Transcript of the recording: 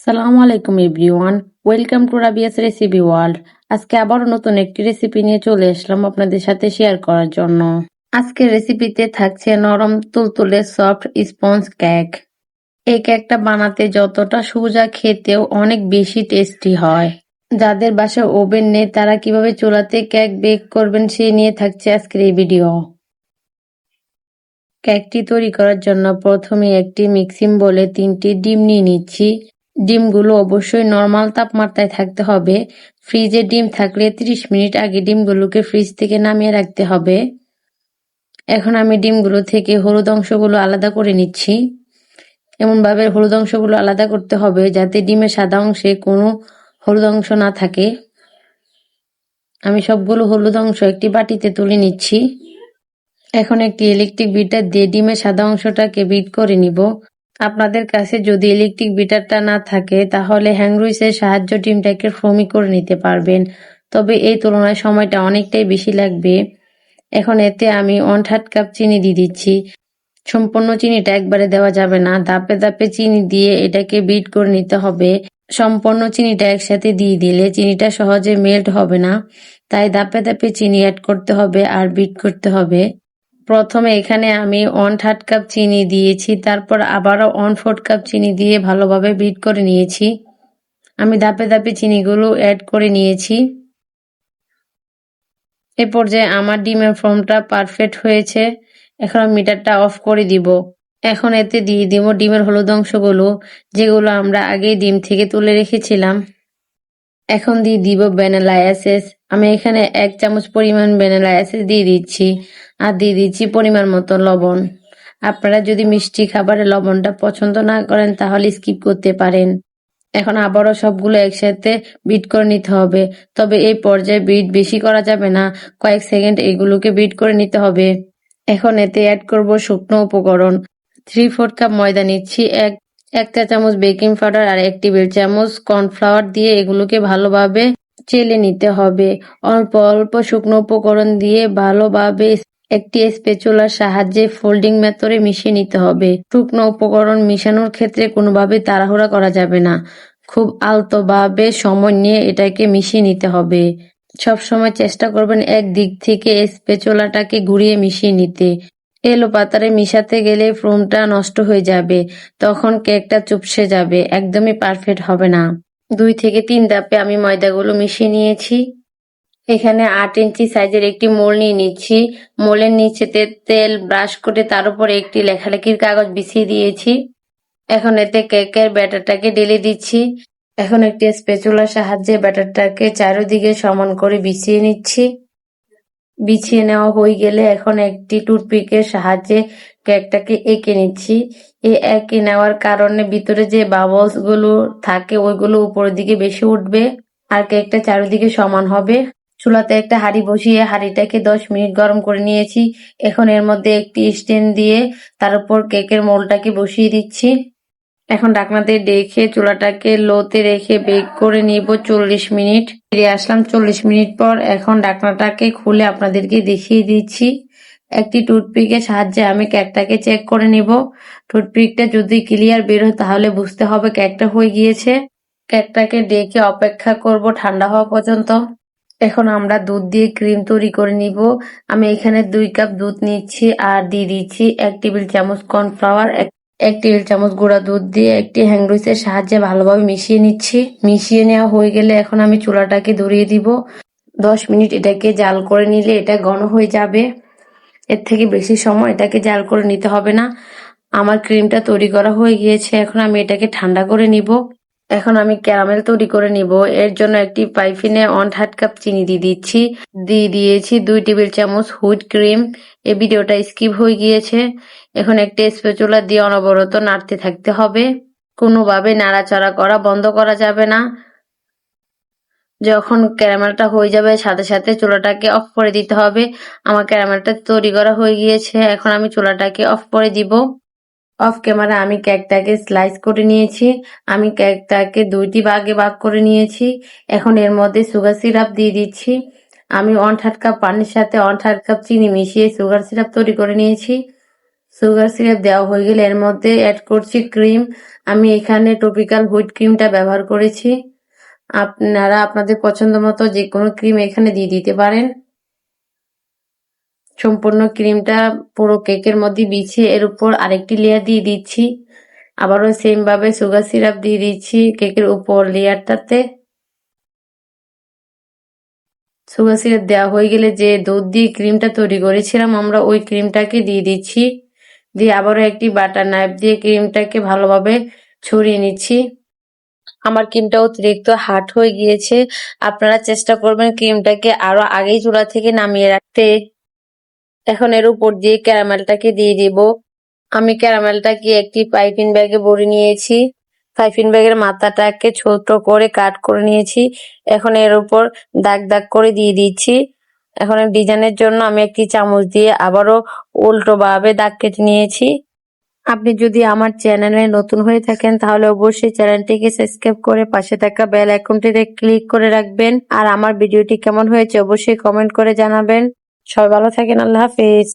সালামু আলাইকুম everyone, welcome to Rabia's recipe world. আজকে আবারও নতুন একটি রেসিপি নিয়ে চলে আসলাম আপনাদের সাথে শেয়ার করার জন্য। আজকের রেসিপিতে থাকছে নরম তুলতুলে সফট স্পঞ্জ কেক। এই কেকটা বানাতে যতটা সোজা, খেতেও অনেক বেশি টেস্টি হয়। যাদের বাসায় ওভেন নেই তারা কিভাবে চুলাতে কেক বেক করবেন সেই নিয়ে থাকছে আজকের এই ভিডিও। কেকটি তৈরি করার জন্য প্রথমে একটি মিক্সিং বোলে 3টি ডিম নিয়ে নিচ্ছি। ডিমগুলো অবশ্যই নরমাল তাপমাত্রায় থাকতে হবে। ফ্রিজে ডিম থাকলে 30 মিনিট আগে ডিমগুলোকে ফ্রিজ থেকে নামিয়ে রাখতে হবে। এখন আমি ডিমগুলো থেকে হলুদ অংশগুলো আলাদা করে নিচ্ছি। এমনভাবে হলুদ অংশগুলো আলাদা করতে হবে যাতে ডিমের সাদা অংশে কোনো হলুদ অংশ না থাকে। আমি সবগুলো হলুদ অংশ একটি বাটিতে তুলে নিচ্ছি। এখন একটি ইলেকট্রিক বিটার দিয়ে ডিমের সাদা অংশটাকে বিট করে নিব। আপনাদের কাছে যদি ইলেকট্রিক বিটারটা না থাকে তাহলে হ্যান্ড হুইসের সাহায্যে ডিমটাকে ফোমি করে নিতে পারবেন, তবে এই তুলনায় সময়টা অনেকটাই বেশি লাগবে। এখন এতে আমি 1/3 কাপ চিনি দিয়ে দিচ্ছি। সম্পূর্ণ চিনিটা একবারে দেওয়া যাবে না, ধাপে ধাপে চিনি দিয়ে এটাকে বিট করে নিতে হবে। সম্পূর্ণ চিনিটা একসাথে দিয়ে দিলে চিনিটা সহজে মেল্ট হবে না, তাই ধাপে ধাপে চিনি অ্যাড করতে হবে আর বিট করতে হবে। প্রথমে এখানে আমি 1/3 কাপ চিনি দিয়েছি, তারপর আবারও 1/4 কাপ চিনি দিয়ে ভালোভাবে বিট করে নিয়েছি। আমি ধাপে ধাপে চিনিগুলো অ্যাড করে নিয়েছি। এ পর্যায়ে আমার ডিমের ফর্মটা পারফেক্ট হয়েছে। এখন আমি মিটারটা অফ করে দিব। এখন এতে দিয়ে দিব ডিমের হলুদ অংশগুলো, যেগুলো আমরা আগেই ডিম থেকে তুলে রেখেছিলাম। এখন দিয়ে দিব ভ্যানিলা এসেন্স। আমি এখানে 1 চামচ পরিমাণ ভ্যানিলা এসেন্স দিয়ে দিচ্ছি, আর দিয়ে দিচ্ছি পরিমাণ মতো লবণ। আপনারা যদি মিষ্টি খাবারে লবণটা পছন্দ না করেন তাহলে স্কিপ করতে পারেন। এখন আবারও সবগুলো একসাথে বিট করে নিতে হবে, তবে এই পর্যায়ে বিট বেশি করা যাবে না, কয়েক সেকেন্ড এগুলোকে বিট করে নিতে হবে। এখন এতে অ্যাড করব শুকনো উপকরণ। 3/4 কাপ ময়দা নিচ্ছি, এক চা চামচ বেকিং পাউডার আর 1 টেবিল চামচ কর্নফ্লাওয়ার দিয়ে এগুলোকে ভালোভাবে চেলে নিতে হবে। অল্প অল্প শুকনো উপকরণ দিয়ে ভালোভাবে একটি স্প্যাচুলার সাহায্যে ফোল্ডিং মেথডে মিশিয়ে নিতে হবে। শুকনো উপকরণ মিশানোর ক্ষেত্রে কোনোভাবে তাড়াহুড়া করা যাবে না, খুব আলতোভাবে সময় নিয়ে এটাকে মিশিয়ে নিতে হবে। সবসময় চেষ্টা করবেন এক দিক থেকে স্প্যাচুলাটাকে ঘুরিয়ে মিশিয়ে নিতে। এলো পাতারে মিশাতে গেলে ফোমটা নষ্ট হয়ে যাবে, তখন কেকটা চুপসে যাবে, একদমই পারফেক্ট হবে না। 2 থেকে 3 ধাপে আমি ময়দাগুলো মিশিয়ে নিয়েছি। এখানে 8 ইঞ্চি সাইজের একটি মোল নিয়ে নিচ্ছি। মোলের নিচেতে তেল ব্রাশ করে তার উপরে একটি লেখালেখির কাগজ বিছিয়ে দিয়েছি। এখন এতে কেকের ব্যাটারটাকে ঢেলে দিচ্ছি। এখন একটি স্প্যাচুলার সাহায্যে ব্যাটারটাকে চারিদিকে সমান করে বিছিয়ে নিচ্ছি। বিছিয়ে নেওয়া হয়ে গেলে এখন একটি টুথপিকের সাহায্যে কেকটাকে এঁকে নিচ্ছি। এই এঁকে নেওয়ার কারণে ভিতরে যে বাবলস গুলো থাকে ওইগুলো উপরের দিকে বেশি উঠবে আর কেকটা চারিদিকে সমান হবে। চুলাতে একটা হাঁড়ি বসিয়ে হাঁড়িটাকে 10 মিনিট গরম করে নিয়েছি। এখন এর মধ্যে একটি স্ট্যান্ড দিয়ে তার উপর কেকের মোলটাকে বসিয়ে দিচ্ছি। এখন ঢাকনাতে ঢেকে চুলাটাকে লোতে রেখে বেক করে নিব 40 মিনিট। ফিরে আসলাম 40 মিনিট পর। এখন ঢাকনাটাকে খুলে আপনাদেরকে দেখিয়ে দিচ্ছি। একটি টুথপিকের সাহায্যে আমি কেকটাকে চেক করে নিব। টুথপিকটা যদি ক্লিয়ার বের হয় তাহলে বুঝতে হবে কেকটা হয়ে গিয়েছে। কেকটাকে ডেকে অপেক্ষা করব ঠান্ডা হওয়া পর্যন্ত। এখন আমরা দুধ দিয়ে ক্রিম তৈরি করে নিব। আমি এখানে 2 কাপ দুধ নিচ্ছি আর দিয়ে দিচ্ছি 1 টেবিল চামচ কর্নফ্লাওয়ার, 1 টেবিল চামচ গুঁড়া দুধ দিয়ে একটি হ্যান্ড হুইসের সাহায্যে ভালোভাবে মিশিয়ে নিচ্ছি। মিশিয়ে নেওয়া হয়ে গেলে এখন আমি চুলাটাকে ধরিয়ে দিব। 10 মিনিট এটাকে জাল করে নিলে এটা ঘন হয়ে যাবে। এর থেকে বেশি সময় এটাকে জাল করে নিতে হবে না। আমার ক্রিমটা তৈরি করা হয়ে গিয়েছে। এখন আমি এটাকে ঠান্ডা করে নিব। এখন আমি ক্যারামেল তৈরি করে নিব। এর জন্য একটি পাইপিনে 1/2 কাপ চিনি দিয়ে দিচ্ছি। দিয়ে দিয়েছি 2 টেবিল চামচ হুইট ক্রিম। এই ভিডিওটা স্কিপ হয়ে গিয়েছে। এখন একটা স্প্যাচুলা দিয়ে অনবরত নাড়তে থাকতে হবে। কোনোভাবে নাড়াচাড়া করা বন্ধ করা যাবে না। যখন ক্যারামেলটা হয়ে যাবে সাথে সাথে চুলাটাকে অফ করে দিতে হবে। আমার ক্যারামেলটা তৈরি করা হয়ে গিয়েছে। এখন আমি চুলাটাকে অফ করে দিব। অফ ক্যামেরা আমি কেকটাকে স্লাইস করে নিয়েছি। আমি কেকটাকে 2টি ভাগে ভাগ করে নিয়েছি। এখন এর মধ্যে সুগার সিরাপ দিয়ে দিচ্ছি। আমি 1/2 কাপ পানির সাথে 1/2 কাপ চিনি মিশিয়ে সুগার সিরাপ তৈরি করে নিয়েছি। সুগার সিরাপ দেওয়া হয়ে গেলে এর মধ্যে অ্যাড করছি ক্রিম। আমি এখানে টপিক্যাল হুইট ক্রিমটা ব্যবহার করেছি। আপনারা আপনাদের পছন্দ মতো যে কোনো ক্রিম এখানে দিয়ে দিতে পারেন। সম্পূর্ণ ক্রিমটা পুরো কেকের মধ্যে বিছিয়ে এর উপর আরেকটি লেয়ার দিয়ে দিচ্ছি। আবারও সেম ভাবে সুগার সিরাপ দিয়ে দিচ্ছি কেকের উপর লেয়ারটাতে। সুগার সিরাপ দেওয়া হয়ে গেলে যে দুধ দিয়ে ক্রিমটা তৈরি করেছিলাম আমরা ওই ক্রিমটাকে দিয়ে দিচ্ছি। দিয়ে আবারও একটি বাটার নাইফ দিয়ে ক্রিমটাকে ভালোভাবে ছড়িয়ে নিচ্ছি। আমার ক্রিমটা অতিরিক্ত হার্ড হয়ে গিয়েছে, আপনারা চেষ্টা করবেন ক্রিমটাকে আরো আগেই চুলা থেকে নামিয়ে রাখতে। এখন এর উপর দিয়ে ক্যারামেলটাকে দিয়ে দিব। আমি ক্যারামেলটাকে একটি পাইপিং ব্যাগে ভরে নিয়েছি। পাইপিং ব্যাগের মাথাটাকে ছোট করে কাট করে নিয়েছি। এখন এর উপর দাগ দাগ করে দিয়ে দিচ্ছি। এখন ডিজাইনের জন্য আমি একটি চামচ দিয়ে আবারও উল্টো ভাবে দাগ কেটে নিয়েছি। আপনি যদি আমার চ্যানেলে নতুন হয়ে থাকেন তাহলে অবশ্যই চ্যানেলটিকে সাবস্ক্রাইব করে পাশে থাকা বেল আইকনটিতে ক্লিক করে রাখবেন। আর আমার ভিডিওটি কেমন হয়েছে অবশ্যই কমেন্ট করে জানাবেন। সবাই ভালো থাকেন। আল্লাহ হাফেজ।